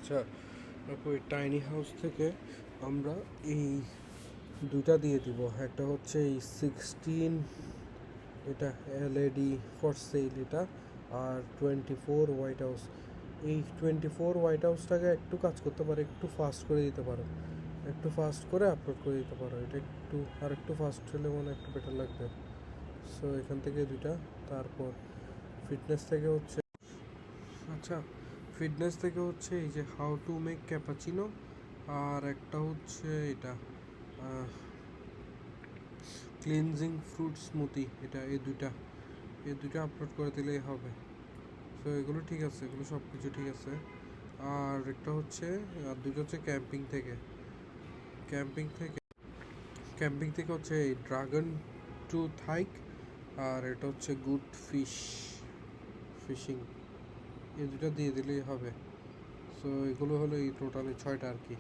আচ্ছা ওই tiny house থেকে আমরা এই দুইটা দিয়ে দিব। একটা হচ্ছে এই 16 এটা এলইডি ফর সেল এটা, আর 24 হোয়াইট হাউস। এই 24 হোয়াইট হাউসটাকে একটু কাজ করতে পারে, একটু ফাস্ট করে দিতে পারো, একটু ফাস্ট করে আপলোড করে দিতে পারো। এটা একটু আর একটু ফাস্ট হলে মনে একটু বেটার লাগবে। সো এখান থেকে দুইটা। তারপর ফিটনেস থেকে হচ্ছে আচ্ছা ফিটনেস থেকে হচ্ছে এই যে হাউ টু মেক ক্যাপাচিনো, আর একটা হচ্ছে এটা ক্লিনজিং ফ্রুট স্মুদি। এটা এই দুইটা আপলোড করে দিলেই হবে। সো এগুলো ঠিক আছে, এগুলো সব কিছু ঠিক আছে। আর একটা হচ্ছে আর দুটো হচ্ছে ক্যাম্পিং থেকে হচ্ছে এই ড্রাগন টুথ হাইক, আর এটা হচ্ছে গুড ফিশিং। এই দুটো দিয়ে দিলেই হবে। সো এগুলো হলো এই টোটালি 6টা আর কি।